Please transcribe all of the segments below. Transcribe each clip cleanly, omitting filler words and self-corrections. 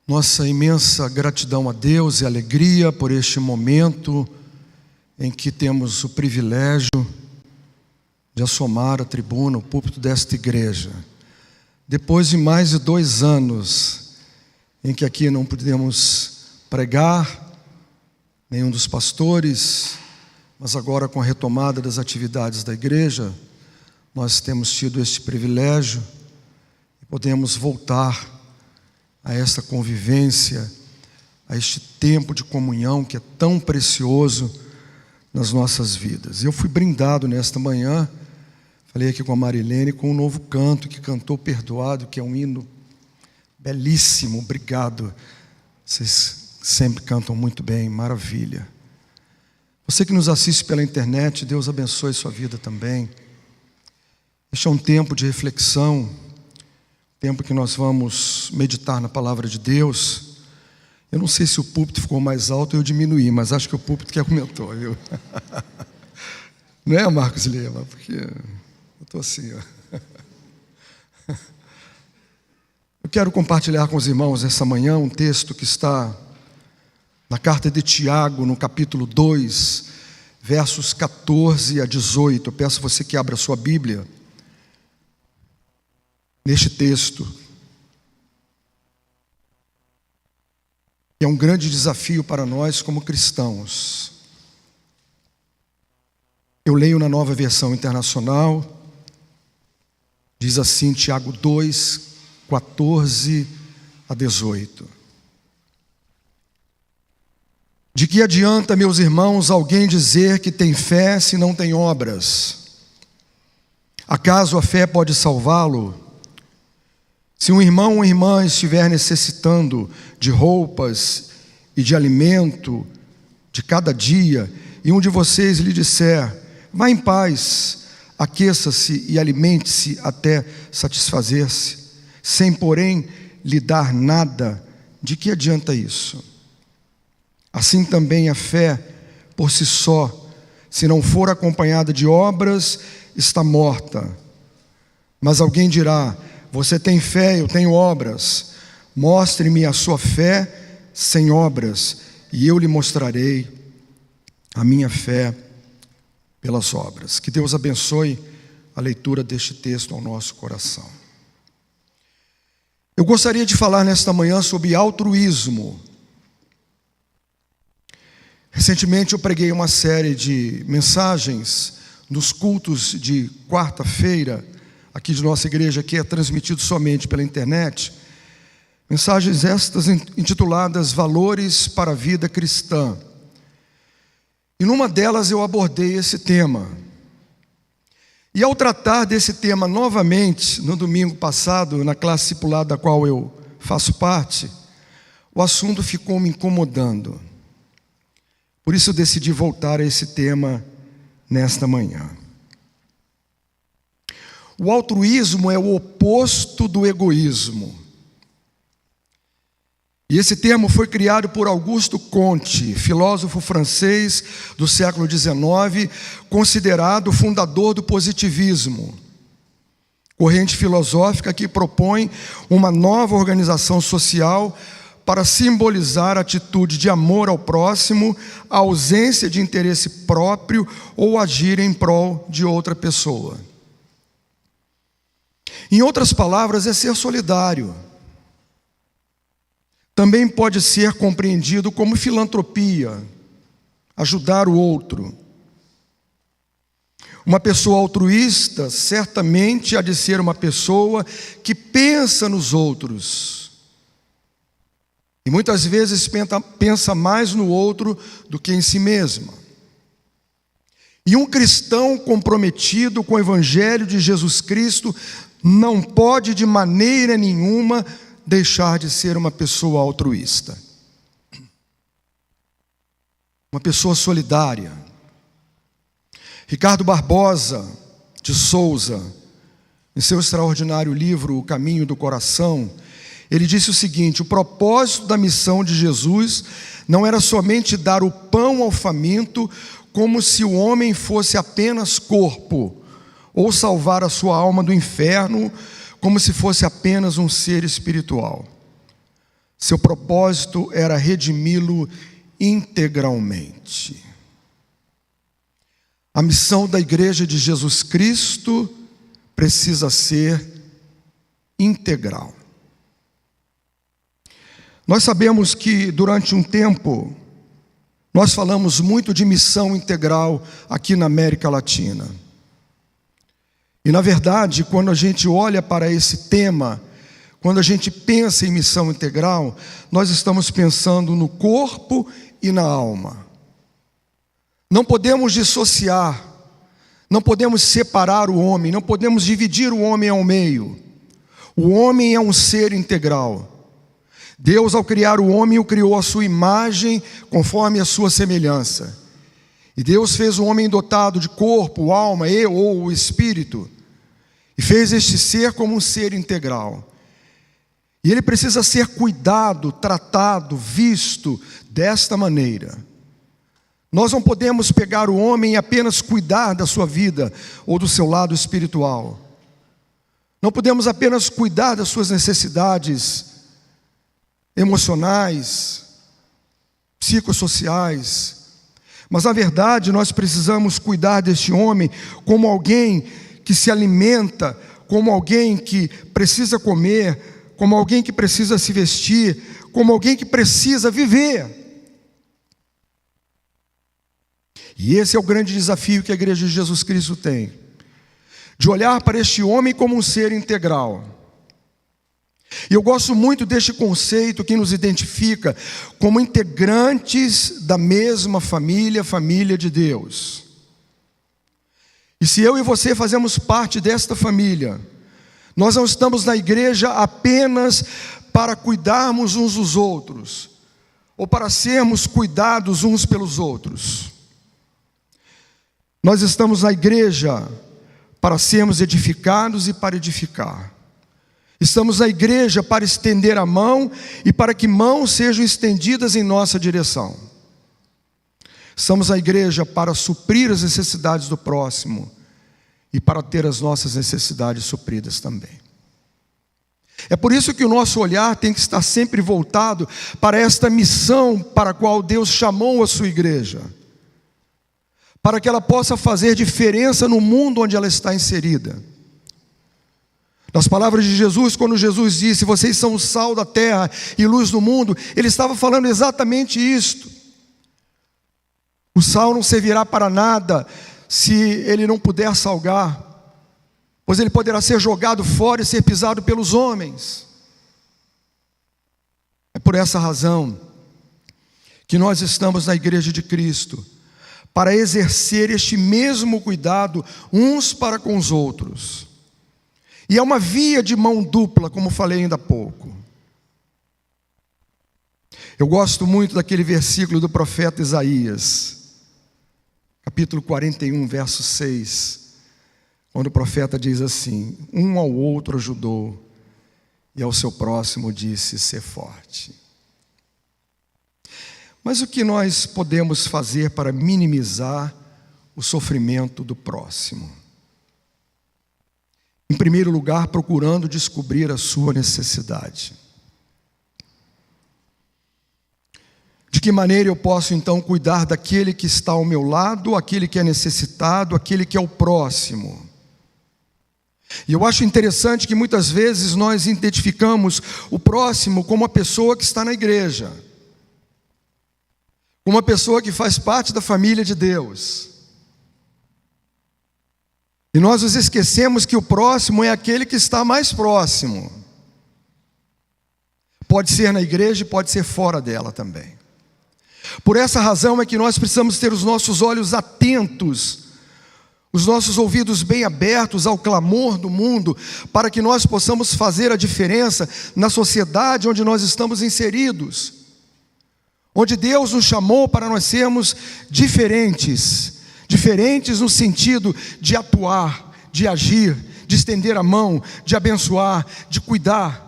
Nossa imensa gratidão a Deus e alegria por este momento em que temos o privilégio de assomar a tribuna, o púlpito desta igreja. Depois de mais de 2 anos em que aqui não pudemos pregar, nenhum dos pastores, mas agora com a retomada das atividades da igreja, nós temos tido este privilégio e podemos voltar a esta convivência, a este tempo de comunhão que é tão precioso nas nossas vidas. Eu fui brindado nesta manhã, falei aqui com a Marilene, com um novo canto que cantou Perdoado, que é um hino belíssimo. Obrigado, vocês sempre cantam muito bem, maravilha. Você que nos assiste pela internet, Deus abençoe sua vida também. Este é um tempo de reflexão, tempo que nós vamos meditar na palavra de Deus. Eu não sei se o púlpito ficou mais alto ou eu diminuí, mas acho que o púlpito que aumentou, viu? Não é, Marcos Lima? Porque eu estou assim, ó. Eu quero compartilhar com os irmãos essa manhã um texto que está na carta de Tiago, no capítulo 2, versos 14 a 18. Eu peço a você que abra a sua Bíblia neste texto, que é um grande desafio para nós como cristãos. Eu leio na Nova Versão Internacional, diz assim, Tiago 2, 14 a 18. De que adianta, meus irmãos, alguém dizer que tem fé se não tem obras? Acaso a fé pode salvá-lo? Se um irmão ou irmã estiver necessitando de roupas e de alimento de cada dia, e um de vocês lhe disser, vá em paz, aqueça-se e alimente-se até satisfazer-se, sem porém lhe dar nada, de que adianta isso? Assim também a fé, por si só, se não for acompanhada de obras, está morta. Mas alguém dirá, você tem fé, eu tenho obras. Mostre-me a sua fé sem obras, e eu lhe mostrarei a minha fé pelas obras. Que Deus abençoe a leitura deste texto ao nosso coração. Eu gostaria de falar nesta manhã sobre altruísmo. Recentemente eu preguei uma série de mensagens nos cultos de quarta-feira, aqui de nossa igreja, que é transmitido somente pela internet, mensagens estas intituladas Valores para a Vida Cristã. E numa delas eu abordei esse tema. E ao tratar desse tema novamente, no domingo passado, na classe discipulada da qual eu faço parte, o assunto ficou me incomodando. Por isso eu decidi voltar a esse tema nesta manhã. O altruísmo é o oposto do egoísmo. E esse termo foi criado por Auguste Comte, filósofo francês do século XIX, considerado o fundador do positivismo, corrente filosófica que propõe uma nova organização social para simbolizar a atitude de amor ao próximo, a ausência de interesse próprio ou agir em prol de outra pessoa. Em outras palavras, é ser solidário. Também pode ser compreendido como filantropia, ajudar o outro. Uma pessoa altruísta certamente há de ser uma pessoa que pensa nos outros. E muitas vezes pensa mais no outro do que em si mesma. E um cristão comprometido com o Evangelho de Jesus Cristo não pode de maneira nenhuma deixar de ser uma pessoa altruísta. Uma pessoa solidária. Ricardo Barbosa de Souza, em seu extraordinário livro O Caminho do Coração, ele disse o seguinte: o propósito da missão de Jesus não era somente dar o pão ao faminto, como se o homem fosse apenas corpo, ou salvar a sua alma do inferno, como se fosse apenas um ser espiritual. Seu propósito era redimi-lo integralmente. A missão da Igreja de Jesus Cristo precisa ser integral. Nós sabemos que durante um tempo nós falamos muito de missão integral aqui na América Latina. E na verdade, quando a gente olha para esse tema, quando a gente pensa em missão integral, nós estamos pensando no corpo e na alma. Não podemos dissociar, não podemos separar o homem, não podemos dividir o homem ao meio. O homem é um ser integral. Deus, ao criar o homem, o criou à sua imagem, conforme a sua semelhança. E Deus fez o homem dotado de corpo, alma ou espírito, e fez este ser como um ser integral. E ele precisa ser cuidado, tratado, visto desta maneira. Nós não podemos pegar o homem e apenas cuidar da sua vida ou do seu lado espiritual. Não podemos apenas cuidar das suas necessidades emocionais, psicossociais. Mas na verdade nós precisamos cuidar deste homem como alguém que se alimenta, como alguém que precisa comer, como alguém que precisa se vestir, como alguém que precisa viver. E esse é o grande desafio que a Igreja de Jesus Cristo tem, de olhar para este homem como um ser integral. E eu gosto muito deste conceito que nos identifica como integrantes da mesma família, família de Deus. E se eu e você fazemos parte desta família, nós não estamos na igreja apenas para cuidarmos uns dos outros, ou para sermos cuidados uns pelos outros. Nós estamos na igreja para sermos edificados e para edificar. Estamos na igreja para estender a mão e para que mãos sejam estendidas em nossa direção. Estamos na igreja para suprir as necessidades do próximo e para ter as nossas necessidades supridas também. É por isso que o nosso olhar tem que estar sempre voltado para esta missão para a qual Deus chamou a sua igreja, para que ela possa fazer diferença no mundo onde ela está inserida. Nas palavras de Jesus, quando Jesus disse: vocês são o sal da terra e luz do mundo, ele estava falando exatamente isto. O sal não servirá para nada se ele não puder salgar, pois ele poderá ser jogado fora e ser pisado pelos homens. É por essa razão que nós estamos na igreja de Cristo, para exercer este mesmo cuidado uns para com os outros. E é uma via de mão dupla, como falei ainda há pouco. Eu gosto muito daquele versículo do profeta Isaías, capítulo 41, verso 6, quando o profeta diz assim: um ao outro ajudou, e ao seu próximo disse: ser forte. Mas o que nós podemos fazer para minimizar o sofrimento do próximo? Em primeiro lugar, procurando descobrir a sua necessidade. De que maneira eu posso então cuidar daquele que está ao meu lado, aquele que é necessitado, aquele que é o próximo? E eu acho interessante que muitas vezes nós identificamos o próximo como a pessoa que está na igreja, uma pessoa que faz parte da família de Deus. E nós nos esquecemos que o próximo é aquele que está mais próximo. Pode ser na igreja e pode ser fora dela também. Por essa razão é que nós precisamos ter os nossos olhos atentos, os nossos ouvidos bem abertos ao clamor do mundo, para que nós possamos fazer a diferença na sociedade onde nós estamos inseridos, onde Deus nos chamou para nós sermos diferentes no sentido de atuar, de agir, de estender a mão, de abençoar, de cuidar.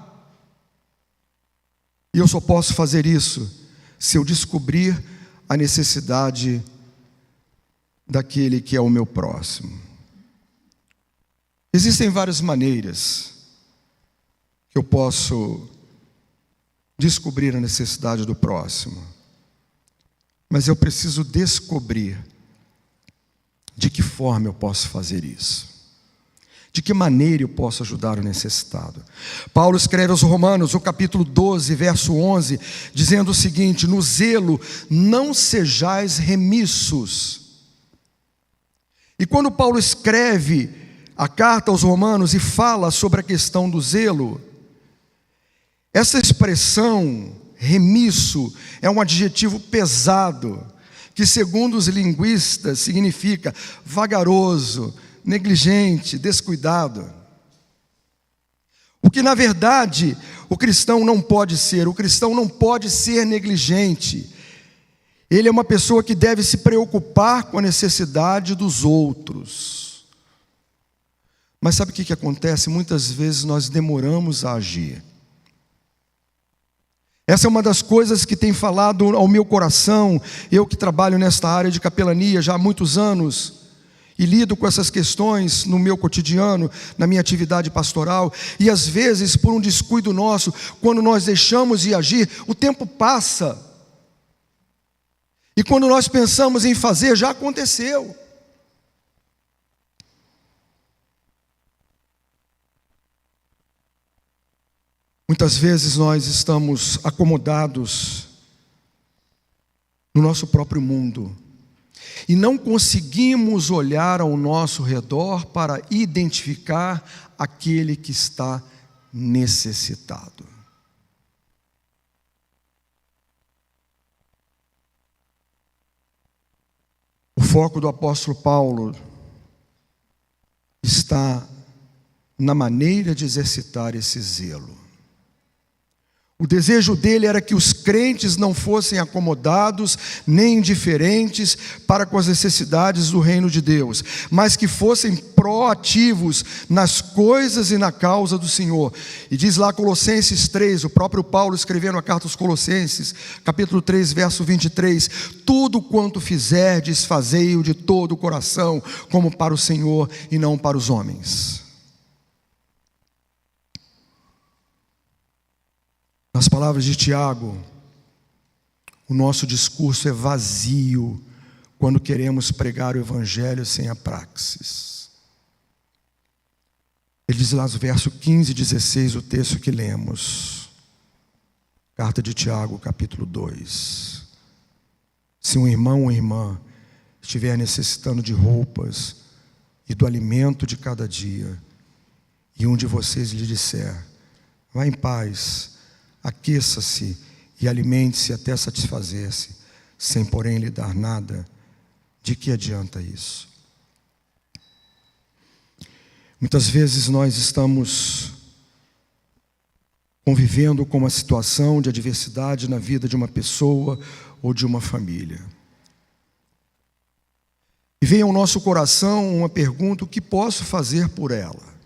E eu só posso fazer isso se eu descobrir a necessidade daquele que é o meu próximo. Existem várias maneiras que eu posso descobrir a necessidade do próximo, mas eu preciso descobrir de que forma eu posso fazer isso. De que maneira eu posso ajudar o necessitado? Paulo escreve aos Romanos, no capítulo 12, verso 11, dizendo o seguinte: no zelo não sejais remissos. E quando Paulo escreve a carta aos Romanos e fala sobre a questão do zelo, essa expressão remisso é um adjetivo pesado, que segundo os linguistas significa vagaroso, negligente, descuidado. O que na verdade o cristão não pode ser. O cristão não pode ser negligente. Ele é uma pessoa que deve se preocupar com a necessidade dos outros. Mas sabe o que acontece? Muitas vezes nós demoramos a agir. Essa é uma das coisas que tem falado ao meu coração, eu que trabalho nesta área de capelania já há muitos anos, e lido com essas questões no meu cotidiano, na minha atividade pastoral, e às vezes por um descuido nosso, quando nós deixamos de agir, o tempo passa, e quando nós pensamos em fazer, já aconteceu. Muitas vezes nós estamos acomodados no nosso próprio mundo e não conseguimos olhar ao nosso redor para identificar aquele que está necessitado. O foco do apóstolo Paulo está na maneira de exercitar esse zelo. O desejo dele era que os crentes não fossem acomodados nem indiferentes para com as necessidades do reino de Deus, mas que fossem proativos nas coisas e na causa do Senhor. E diz lá Colossenses 3, o próprio Paulo escrevendo a carta aos Colossenses, capítulo 3, verso 23, tudo quanto fizerdes, fazei-o de todo o coração, como para o Senhor e não para os homens. Nas palavras de Tiago, o nosso discurso é vazio quando queremos pregar o evangelho sem a praxis. Ele diz lá no verso 15 e 16, o texto que lemos, carta de Tiago, capítulo 2. Se um irmão ou irmã estiver necessitando de roupas e do alimento de cada dia, e um de vocês lhe disser, vá em paz, aqueça-se e alimente-se até satisfazer-se, sem porém lhe dar nada, de que adianta isso? Muitas vezes nós estamos convivendo com uma situação de adversidade na vida de uma pessoa ou de uma família. E vem ao nosso coração uma pergunta: o que posso fazer por ela?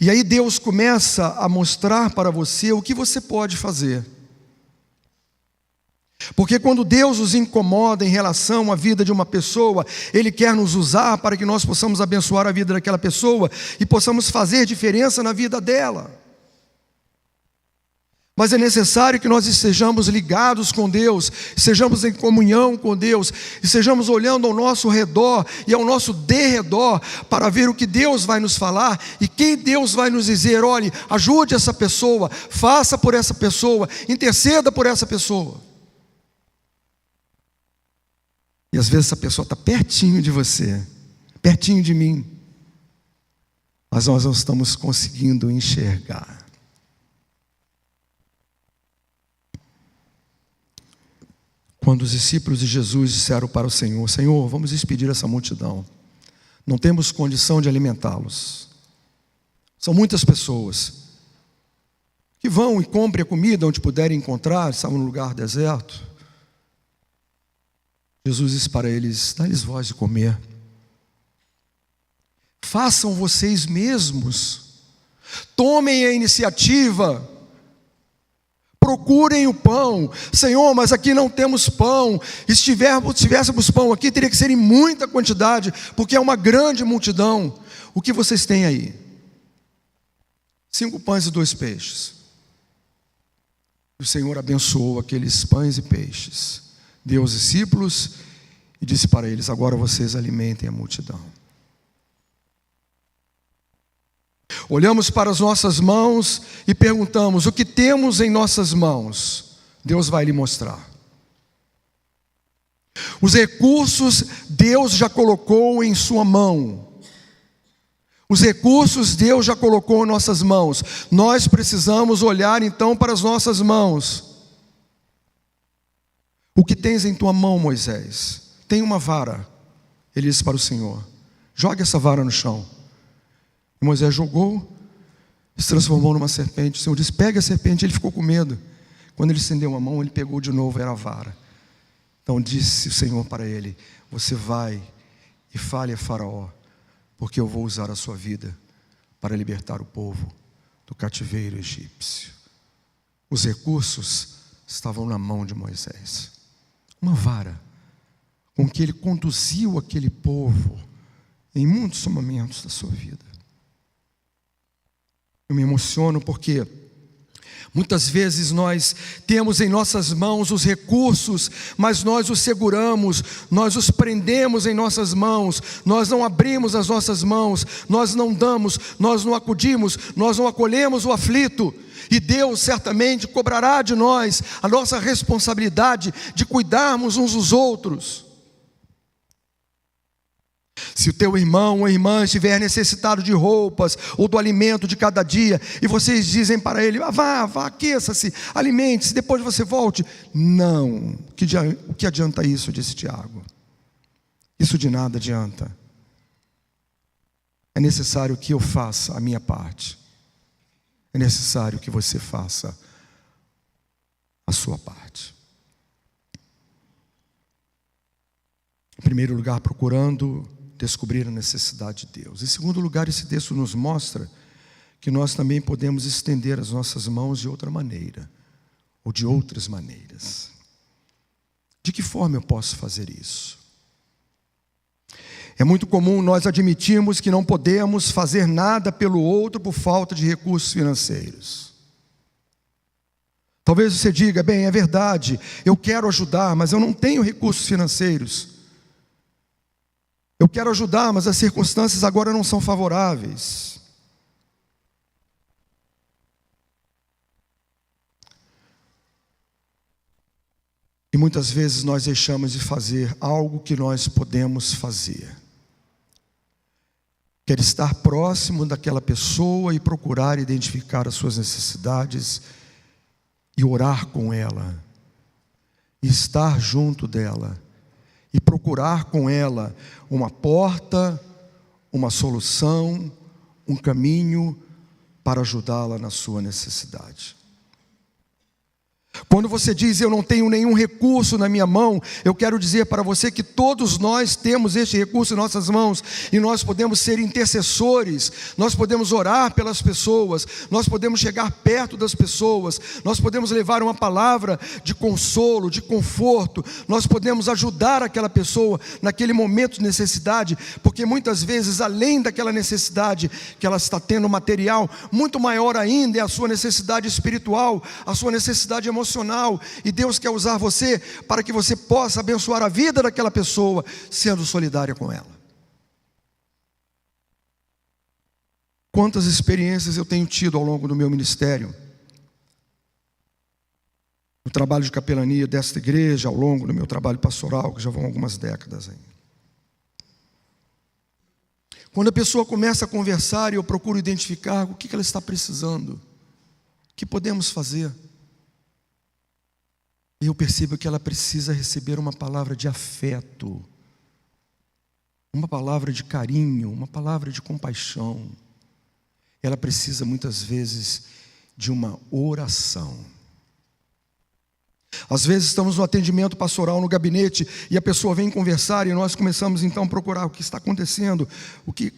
E aí Deus começa a mostrar para você o que você pode fazer. Porque quando Deus nos incomoda em relação à vida de uma pessoa, Ele quer nos usar para que nós possamos abençoar a vida daquela pessoa e possamos fazer diferença na vida dela. Mas é necessário que nós estejamos ligados com Deus, estejamos em comunhão com Deus, estejamos olhando ao nosso redor e ao nosso derredor para ver o que Deus vai nos falar e quem Deus vai nos dizer: olhe, ajude essa pessoa, faça por essa pessoa, interceda por essa pessoa. E às vezes essa pessoa está pertinho de você, pertinho de mim, mas nós não estamos conseguindo enxergar. Quando os discípulos de Jesus disseram para o Senhor: Senhor, vamos despedir essa multidão, não temos condição de alimentá-los. São muitas pessoas que vão e comprem a comida onde puderem encontrar, estavam num lugar deserto. Jesus disse para eles: dá-lhes voz de comer. Façam vocês mesmos, tomem a iniciativa, procurem o pão. Senhor, mas aqui não temos pão. Se tivéssemos pão aqui, teria que ser em muita quantidade, porque é uma grande multidão. O que vocês têm aí? 5 pães e 2 peixes. O Senhor abençoou aqueles pães e peixes, deu aos discípulos e disse para eles: agora vocês alimentem a multidão. Olhamos para as nossas mãos e perguntamos: o que temos em nossas mãos? Deus vai lhe mostrar. Os recursos Deus já colocou em sua mão. Os recursos Deus já colocou em nossas mãos. Nós precisamos olhar então para as nossas mãos. O que tens em tua mão, Moisés? Tem uma vara. Ele disse para o Senhor: jogue essa vara no chão. E Moisés jogou, se transformou numa serpente. O Senhor disse: pegue a serpente. Ele ficou com medo. Quando ele estendeu a mão, ele pegou de novo, era a vara. Então disse o Senhor para ele: você vai e fale a Faraó, porque eu vou usar a sua vida para libertar o povo do cativeiro egípcio. Os recursos estavam na mão de Moisés. Uma vara com que ele conduziu aquele povo em muitos momentos da sua vida. Eu me emociono porque muitas vezes nós temos em nossas mãos os recursos, mas nós os seguramos, nós os prendemos em nossas mãos, nós não abrimos as nossas mãos, nós não damos, nós não acudimos, nós não acolhemos o aflito. E Deus certamente cobrará de nós a nossa responsabilidade de cuidarmos uns dos outros. Se o teu irmão ou irmã estiver necessitado de roupas ou do alimento de cada dia, e vocês dizem para ele: vá, aqueça-se, alimente-se, depois você volte. Não, o que adianta isso, disse Tiago? Isso de nada adianta. É necessário que eu faça a minha parte. É necessário que você faça a sua parte. Em primeiro lugar, procurando descobrir a necessidade de Deus. Em segundo lugar, esse texto nos mostra que nós também podemos estender as nossas mãos de outra maneira, ou de outras maneiras. De que forma eu posso fazer isso? É muito comum nós admitirmos que não podemos fazer nada pelo outro por falta de recursos financeiros. Talvez você diga: bem, é verdade, eu quero ajudar, mas eu não tenho recursos financeiros. Eu quero ajudar, mas as circunstâncias agora não são favoráveis. E muitas vezes nós deixamos de fazer algo que nós podemos fazer. Quer estar próximo daquela pessoa e procurar identificar as suas necessidades e orar com ela, e estar junto dela, e procurar com ela uma porta, uma solução, um caminho para ajudá-la na sua necessidade. Quando você diz: eu não tenho nenhum recurso na minha mão, eu quero dizer para você que todos nós temos este recurso em nossas mãos, e nós podemos ser intercessores, nós podemos orar pelas pessoas, nós podemos chegar perto das pessoas, nós podemos levar uma palavra de consolo, de conforto, nós podemos ajudar aquela pessoa naquele momento de necessidade, porque muitas vezes, além daquela necessidade que ela está tendo material, muito maior ainda é a sua necessidade espiritual, a sua necessidade emocional. E Deus quer usar você para que você possa abençoar a vida daquela pessoa, sendo solidária com ela. Quantas experiências eu tenho tido ao longo do meu ministério, no trabalho de capelania desta igreja, ao longo do meu trabalho pastoral, que já vão algumas décadas aí. Quando a pessoa começa a conversar e eu procuro identificar o que ela está precisando, o que podemos fazer, e eu percebo que ela precisa receber uma palavra de afeto, uma palavra de carinho, uma palavra de compaixão. Ela precisa muitas vezes de uma oração. Às vezes estamos no atendimento pastoral, no gabinete, e a pessoa vem conversar e nós começamos então a procurar o que está acontecendo, o que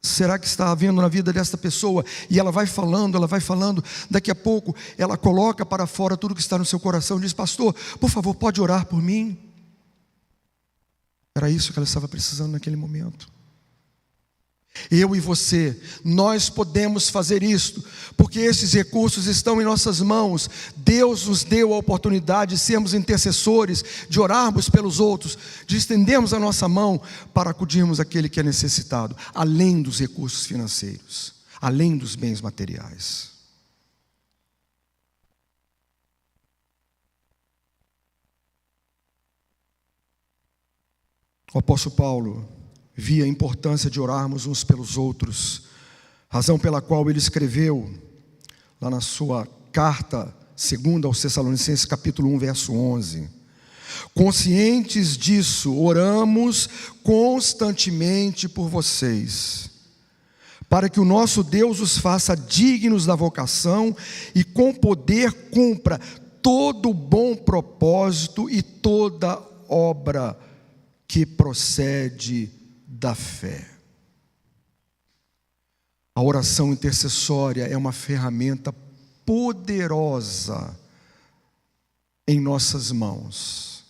será que está havendo na vida desta pessoa? E ela vai falando, daqui a pouco ela coloca para fora tudo que está no seu coração e diz: pastor, por favor, pode orar por mim? Era isso que ela estava precisando naquele momento. Eu e você, nós podemos fazer isto, porque esses recursos estão em nossas mãos. Deus nos deu a oportunidade de sermos intercessores, de orarmos pelos outros, de estendermos a nossa mão para acudirmos àquele que é necessitado, além dos recursos financeiros, além dos bens materiais. O apóstolo Paulo via a importância de orarmos uns pelos outros, razão pela qual ele escreveu lá na sua carta segunda aos Tessalonicenses, capítulo 1, verso 11: conscientes disso, oramos constantemente por vocês, para que o nosso Deus os faça dignos da vocação e com poder cumpra todo bom propósito e toda obra que procede da fé. A oração intercessória é uma ferramenta poderosa em nossas mãos,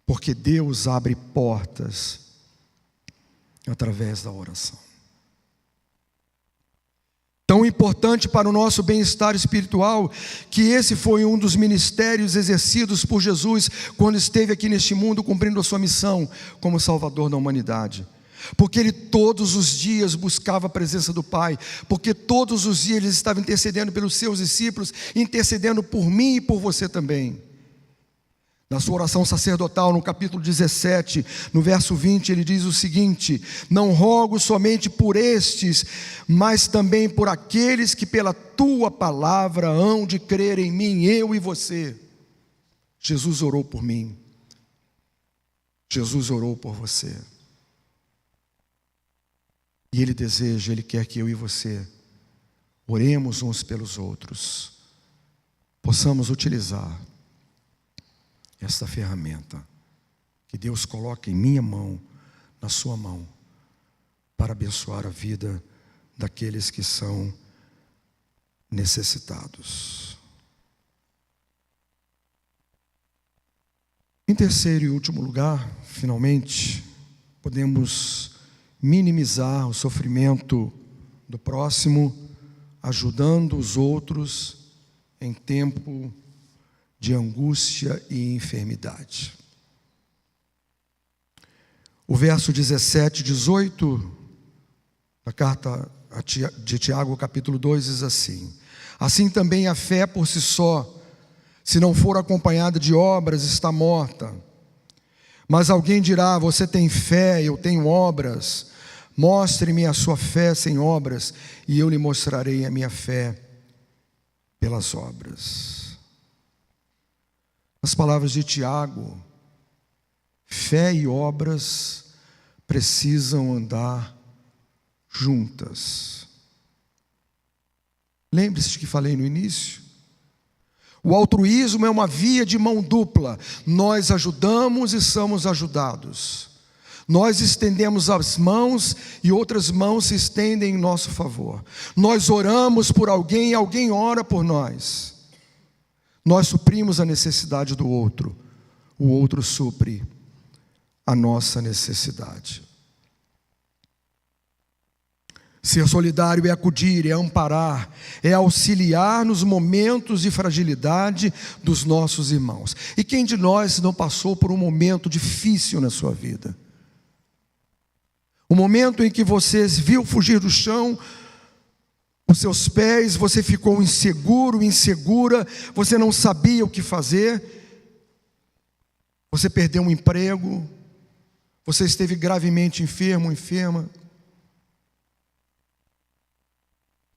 porque Deus abre portas através da oração. Tão importante para o nosso bem-estar espiritual, que esse foi um dos ministérios exercidos por Jesus quando esteve aqui neste mundo cumprindo a sua missão como Salvador da humanidade. Porque ele todos os dias buscava a presença do Pai, porque todos os dias ele estava intercedendo pelos seus discípulos, intercedendo por mim e por você também. Na sua oração sacerdotal, no capítulo 17, no verso 20, ele diz o seguinte: não rogo somente por estes, mas também por aqueles que pela tua palavra hão de crer em mim, eu e você. Jesus orou por mim, Jesus orou por você. E Ele deseja, Ele quer que eu e você oremos uns pelos outros, possamos utilizar esta ferramenta que Deus coloca em minha mão, na sua mão, para abençoar a vida daqueles que são necessitados. Em terceiro e último lugar, finalmente, podemos minimizar o sofrimento do próximo, ajudando os outros em tempo de angústia e enfermidade. O verso 17 e 18 da carta de Tiago, capítulo 2, diz assim: assim também a fé por si só, se não for acompanhada de obras, está morta. Mas alguém dirá: você tem fé, eu tenho obras. Mostre-me a sua fé sem obras, e eu lhe mostrarei a minha fé pelas obras. As palavras de Tiago, fé e obras precisam andar juntas. Lembre-se de que falei no início. O altruísmo é uma via de mão dupla. Nós ajudamos e somos ajudados. Nós estendemos as mãos e outras mãos se estendem em nosso favor. Nós oramos por alguém e alguém ora por nós. Nós suprimos a necessidade do outro, o outro supre a nossa necessidade. Ser solidário é acudir, é amparar, é auxiliar nos momentos de fragilidade dos nossos irmãos. E quem de nós não passou por um momento difícil na sua vida? O momento em que você viu fugir do chão os seus pés, você ficou inseguro, insegura, você não sabia o que fazer, você perdeu um emprego, você esteve gravemente enfermo, enferma.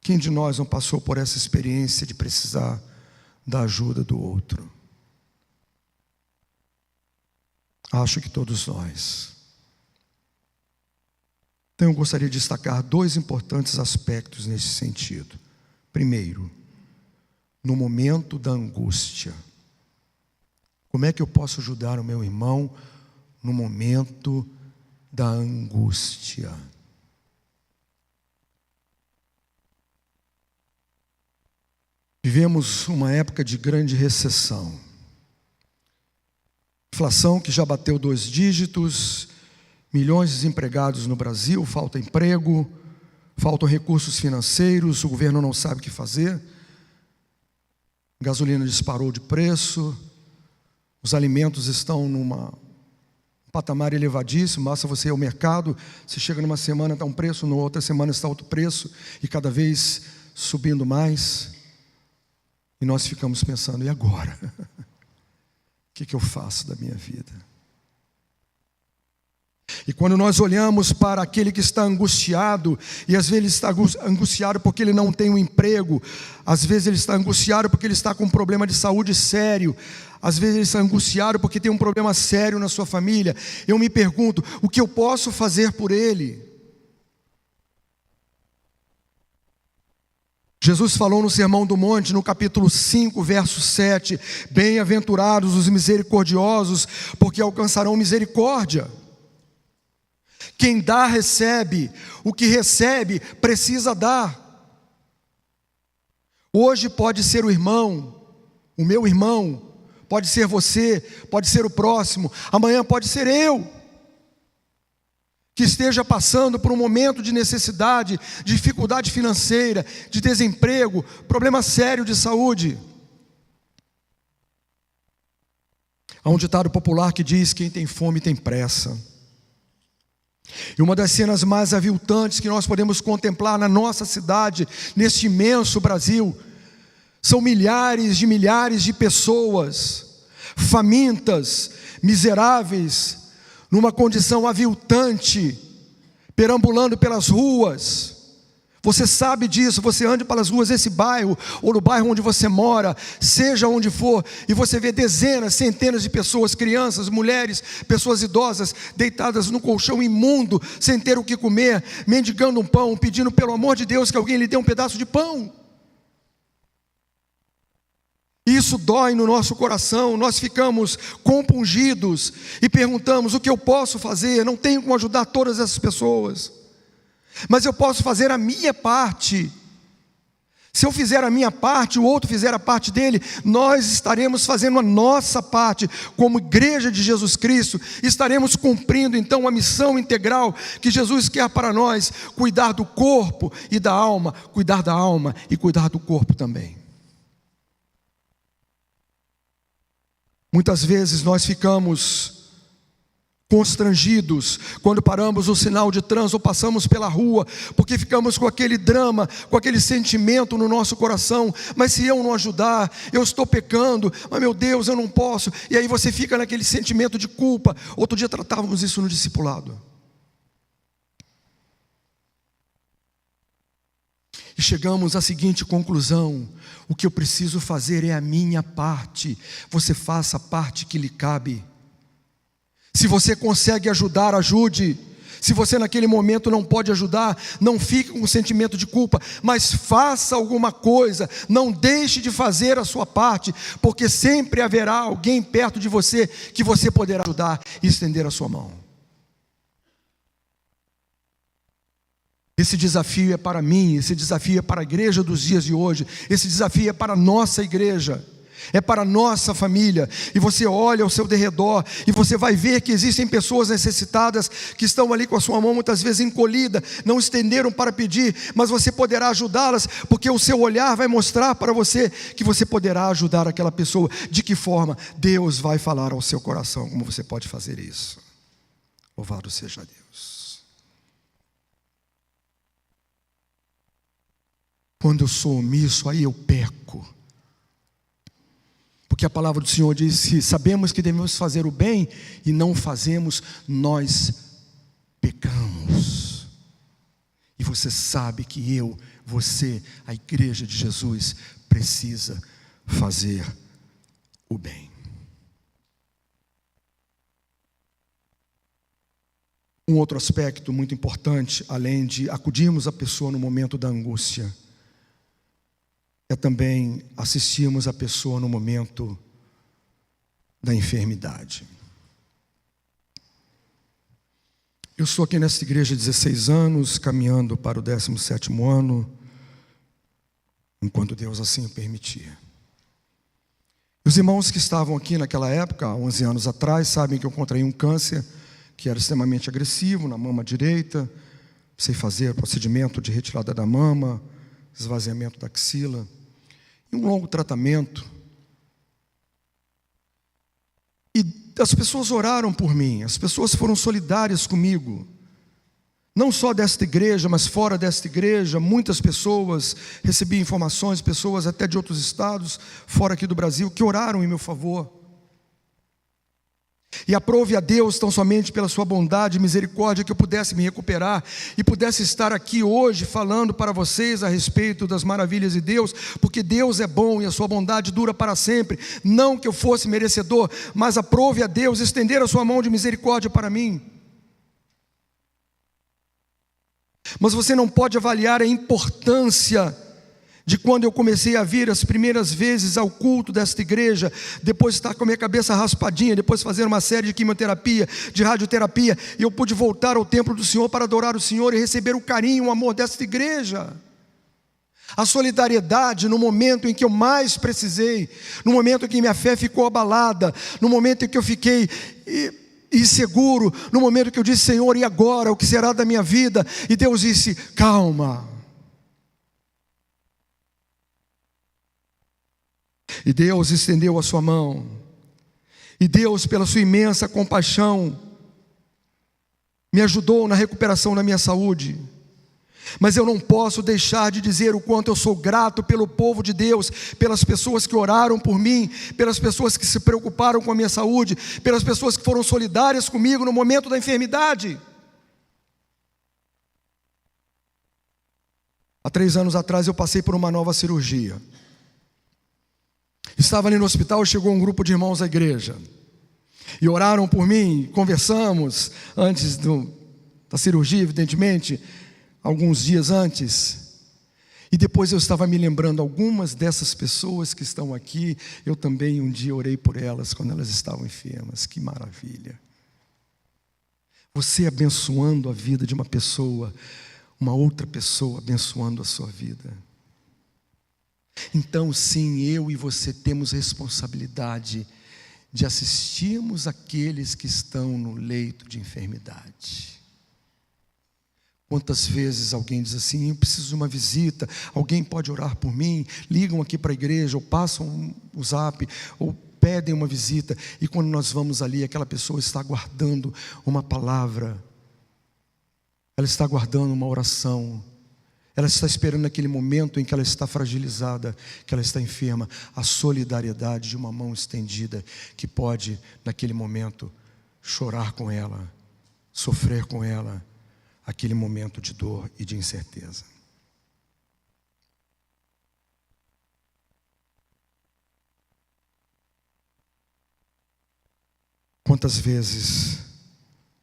Quem de nós não passou por essa experiência de precisar da ajuda do outro? Acho que todos nós. Então eu gostaria de destacar dois importantes aspectos nesse sentido. Primeiro, no momento da angústia. Como é que eu posso ajudar o meu irmão no momento da angústia? Vivemos uma época de grande recessão. Inflação que já bateu 2 dígitos, milhões de desempregados no Brasil, falta emprego, faltam recursos financeiros, o governo não sabe o que fazer, gasolina disparou de preço, os alimentos estão num patamar elevadíssimo. Basta você ir ao mercado, você chega numa semana está um preço, na outra semana está outro preço, e cada vez subindo mais, e nós ficamos pensando, e agora? O que eu faço da minha vida? E quando nós olhamos para aquele que está angustiado, e às vezes ele está angustiado porque ele não tem um emprego, às vezes ele está angustiado porque ele está com um problema de saúde sério, às vezes ele está angustiado porque tem um problema sério na sua família, eu me pergunto, o que eu posso fazer por ele? Jesus falou no Sermão do Monte, no capítulo 5, verso 7, bem-aventurados os misericordiosos, porque alcançarão misericórdia. Quem dá, recebe. O que recebe, precisa dar. Hoje pode ser o irmão, o meu irmão, pode ser você, pode ser o próximo, amanhã pode ser eu, que esteja passando por um momento de necessidade, dificuldade financeira, de desemprego, problema sério de saúde. Há um ditado popular que diz: quem tem fome tem pressa. E uma das cenas mais aviltantes que nós podemos contemplar na nossa cidade, neste imenso Brasil, são milhares de pessoas, famintas, miseráveis, numa condição aviltante, perambulando pelas ruas. Você sabe disso, você anda pelas ruas desse bairro, ou no bairro onde você mora, seja onde for, e você vê dezenas, centenas de pessoas, crianças, mulheres, pessoas idosas, deitadas no colchão imundo, sem ter o que comer, mendigando um pão, pedindo pelo amor de Deus que alguém lhe dê um pedaço de pão. Isso dói no nosso coração, nós ficamos compungidos e perguntamos: o que eu posso fazer? Não tenho como ajudar todas essas pessoas, mas eu posso fazer a minha parte. Se eu fizer a minha parte, o outro fizer a parte dele, nós estaremos fazendo a nossa parte, como igreja de Jesus Cristo, estaremos cumprindo então a missão integral que Jesus quer para nós: cuidar do corpo e da alma, cuidar da alma e cuidar do corpo também. Muitas vezes nós ficamos constrangidos quando paramos o sinal de trânsito ou passamos pela rua, porque ficamos com aquele drama, com aquele sentimento no nosso coração: mas se eu não ajudar, eu estou pecando, mas meu Deus, eu não posso. E aí você fica naquele sentimento de culpa. Outro dia tratávamos isso no discipulado, e chegamos à seguinte conclusão: o que eu preciso fazer é a minha parte. Você faça a parte que lhe cabe. Se você consegue ajudar, ajude. Se você naquele momento não pode ajudar, não fique com um sentimento de culpa, mas faça alguma coisa. Não deixe de fazer a sua parte, porque sempre haverá alguém perto de você que você poderá ajudar e estender a sua mão. Esse desafio é para mim, esse desafio é para a igreja dos dias de hoje, esse desafio é para a nossa igreja, é para a nossa família. E você olha ao seu derredor e você vai ver que existem pessoas necessitadas que estão ali com a sua mão muitas vezes encolhida, não estenderam para pedir, mas você poderá ajudá-las, porque o seu olhar vai mostrar para você que você poderá ajudar aquela pessoa. De que forma? Deus vai falar ao seu coração como você pode fazer isso. Louvado seja Deus. Quando eu sou omisso, aí eu peco. Porque a palavra do Senhor diz: se sabemos que devemos fazer o bem e não fazemos, nós pecamos. E você sabe que eu, você, a igreja de Jesus, precisa fazer o bem. Um outro aspecto muito importante, além de acudirmos a pessoa no momento da angústia, é também assistirmos a pessoa no momento da enfermidade. Eu sou aqui nessa igreja há 16 anos, caminhando para o 17º ano, enquanto Deus assim o permitia. Os irmãos que estavam aqui naquela época, há 11 anos atrás, sabem que eu contraí um câncer que era extremamente agressivo na mama direita, Precisei fazer procedimento de retirada da mama, esvaziamento da axila, e um longo tratamento. E as pessoas oraram por mim, as pessoas foram solidárias comigo. Não só desta igreja, mas fora desta igreja, muitas pessoas, recebi informações, pessoas até de outros estados, fora aqui do Brasil, que oraram em meu favor. E aprove a Deus, tão somente pela sua bondade e misericórdia, que eu pudesse me recuperar e pudesse estar aqui hoje falando para vocês a respeito das maravilhas de Deus, porque Deus é bom e a sua bondade dura para sempre. Não que eu fosse merecedor, mas aprove a Deus estender a sua mão de misericórdia para mim. Mas você não pode avaliar a importância de quando eu comecei a vir as primeiras vezes ao culto desta igreja, depois de estar com a minha cabeça raspadinha, depois de fazer uma série de quimioterapia, de radioterapia, e eu pude voltar ao templo do Senhor para adorar o Senhor e receber o carinho, o amor desta igreja. A solidariedade no momento em que eu mais precisei, no momento em que minha fé ficou abalada, no momento em que eu fiquei inseguro, no momento que eu disse: Senhor, e agora? O que será da minha vida? E Deus disse: calma. E Deus estendeu a sua mão, e Deus, pela sua imensa compaixão, me ajudou na recuperação da minha saúde. Mas eu não posso deixar de dizer o quanto eu sou grato pelo povo de Deus, pelas pessoas que oraram por mim, pelas pessoas que se preocuparam com a minha saúde, pelas pessoas que foram solidárias comigo no momento da enfermidade. Há 3 anos atrás eu passei por uma nova cirurgia. Estava ali no hospital, chegou um grupo de irmãos da igreja e oraram por mim, conversamos antes da cirurgia, evidentemente, alguns dias antes. E depois eu estava me lembrando, algumas dessas pessoas que estão aqui, eu também um dia orei por elas quando elas estavam enfermas. Que maravilha! Você abençoando a vida de uma pessoa, uma outra pessoa abençoando a sua vida. Então sim, eu e você temos responsabilidade de assistirmos aqueles que estão no leito de enfermidade. Quantas vezes alguém diz assim: eu preciso de uma visita, alguém pode orar por mim? Ligam aqui para a igreja, ou passam o zap, ou pedem uma visita, e quando nós vamos ali, aquela pessoa está guardando uma palavra, ela está guardando uma oração, ela está esperando aquele momento em que ela está fragilizada, que ela está enferma, a solidariedade de uma mão estendida, que pode naquele momento chorar com ela, sofrer com ela, aquele momento de dor e de incerteza. Quantas vezes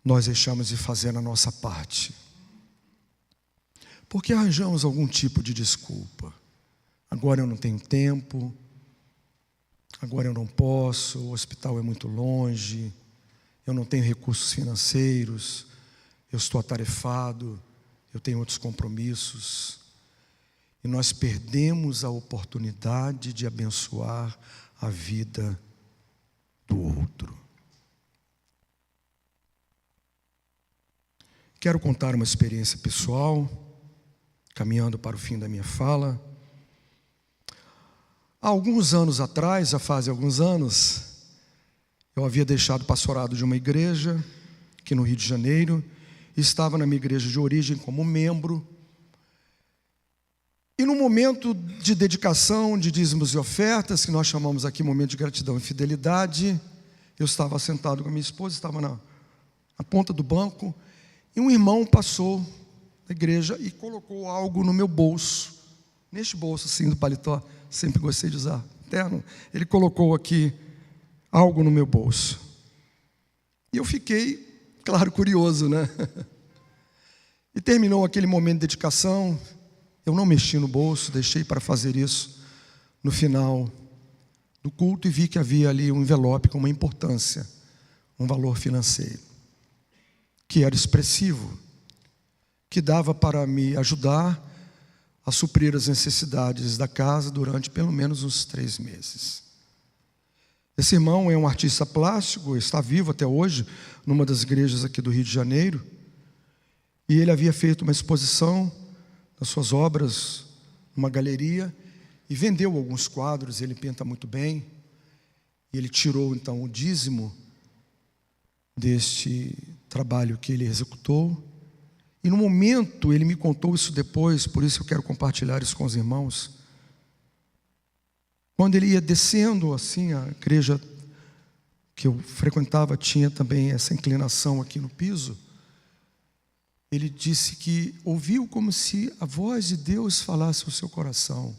nós deixamos de fazer a nossa parte, porque arranjamos algum tipo de desculpa? Agora eu não tenho tempo, agora eu não posso, o hospital é muito longe, eu não tenho recursos financeiros, eu estou atarefado, eu tenho outros compromissos. E nós perdemos a oportunidade de abençoar a vida do outro. Quero contar uma experiência pessoal, caminhando para o fim da minha fala. Há alguns anos atrás, já fazem alguns anos, eu havia deixado o pastorado de uma igreja aqui no Rio de Janeiro, e estava na minha igreja de origem como membro. E no momento de dedicação de dízimos e ofertas, que nós chamamos aqui momento de gratidão e fidelidade, eu estava sentado com a minha esposa, estava na ponta do banco, e um irmão passou da igreja e colocou algo no meu bolso, neste bolso assim do paletó, sempre gostei de usar terno. Ele colocou aqui algo no meu bolso, e eu fiquei, claro, curioso, né? E terminou aquele momento de dedicação, eu não mexi no bolso, deixei para fazer isso no final do culto, e vi que havia ali um envelope com uma importância, um valor financeiro, que era expressivo, que dava para me ajudar a suprir as necessidades da casa durante pelo menos uns 3 meses. Esse irmão é um artista plástico, está vivo até hoje, numa das igrejas aqui do Rio de Janeiro, E ele havia feito uma exposição das suas obras numa galeria e vendeu alguns quadros. Ele pinta muito bem. E ele tirou então o dízimo deste trabalho que ele executou. E no momento, ele me contou isso depois, por isso eu quero compartilhar isso com os irmãos. Quando ele ia descendo assim, a igreja que eu frequentava tinha também essa inclinação aqui no piso. Ele disse que ouviu como se a voz de Deus falasse ao seu coração: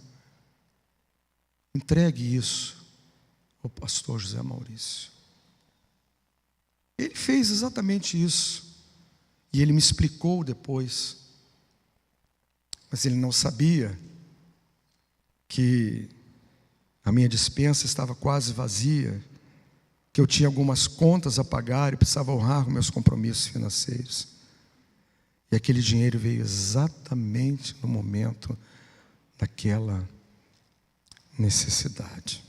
entregue isso ao pastor José Maurício. Ele fez exatamente isso. E ele me explicou depois. Mas ele não sabia que a minha despensa estava quase vazia, que eu tinha algumas contas a pagar e precisava honrar meus compromissos financeiros. E aquele dinheiro veio exatamente no momento daquela necessidade.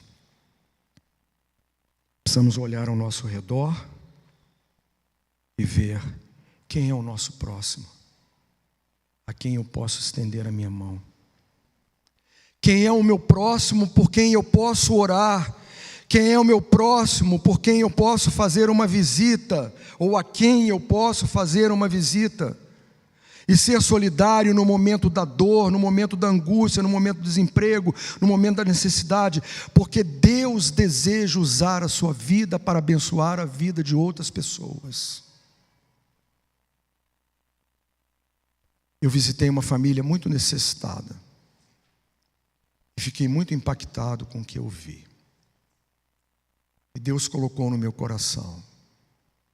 Precisamos olhar ao nosso redor e ver quem é o nosso próximo, a quem eu posso estender a minha mão. Quem é o meu próximo por quem eu posso orar? Quem é o meu próximo por quem eu posso fazer uma visita? Ou a quem eu posso fazer uma visita? E ser solidário no momento da dor, no momento da angústia, no momento do desemprego, no momento da necessidade, porque Deus deseja usar a sua vida para abençoar a vida de outras pessoas. Eu visitei uma família muito necessitada e fiquei muito impactado com o que eu vi. E Deus colocou no meu coração: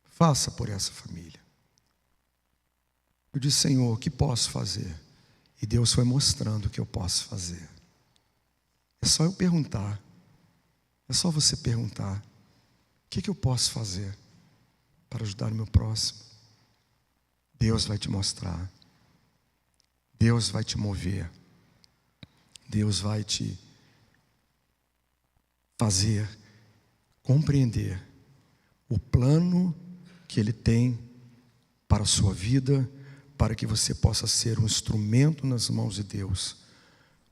faça por essa família. Eu disse: Senhor, o que posso fazer? E Deus foi mostrando o que eu posso fazer. É só eu perguntar. É só você perguntar: o que eu posso fazer para ajudar o meu próximo? Deus vai te mostrar. Deus vai te mover. Deus vai te fazer compreender o plano que Ele tem para a sua vida, para que você possa ser um instrumento nas mãos de Deus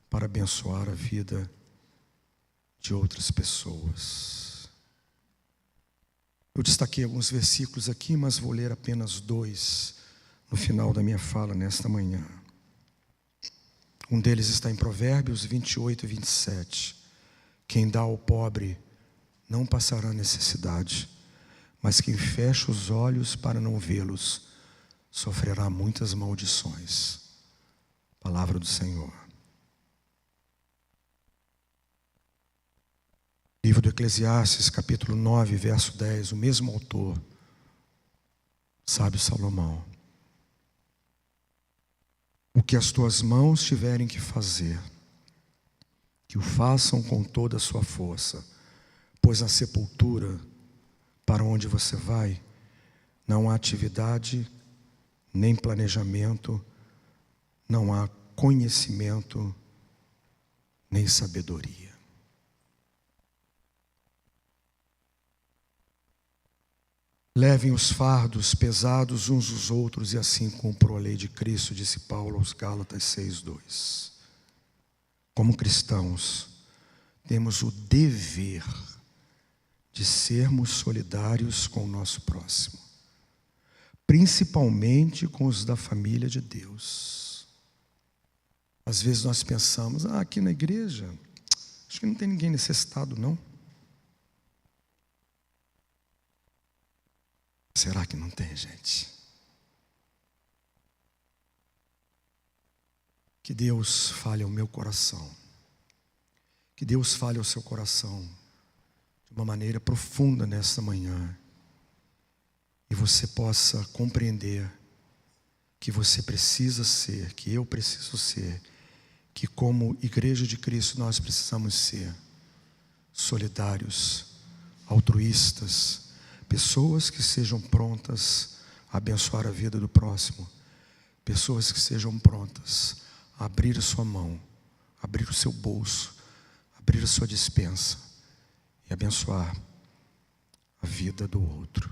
para abençoar a vida de outras pessoas. Eu destaquei alguns versículos aqui, mas vou ler apenas 2 no final da minha fala nesta manhã. Um deles está em Provérbios 28 e 27. Quem dá ao pobre não passará necessidade, mas quem fecha os olhos para não vê-los sofrerá muitas maldições. Palavra do Senhor. Livro do Eclesiastes, capítulo 9, verso 10, o mesmo autor, sábio Salomão. O que as tuas mãos tiverem que fazer, que o façam com toda a sua força, pois na sepultura, para onde você vai, não há atividade, nem planejamento, não há conhecimento, nem sabedoria. Levem os fardos pesados uns dos outros e assim cumpram a lei de Cristo, disse Paulo aos Gálatas 6:2. Como cristãos, temos o dever de sermos solidários com o nosso próximo, principalmente com os da família de Deus. Às vezes nós pensamos: aqui na igreja, acho que não tem ninguém necessitado, não. Será que não tem, gente? Que Deus fale ao meu coração. Que Deus fale ao seu coração de uma maneira profunda nesta manhã. E você possa compreender que você precisa ser, que eu preciso ser, que como igreja de Cristo nós precisamos ser solidários, altruístas, pessoas que sejam prontas a abençoar a vida do próximo, pessoas que sejam prontas a abrir a sua mão, abrir o seu bolso, abrir a sua despensa e abençoar a vida do outro.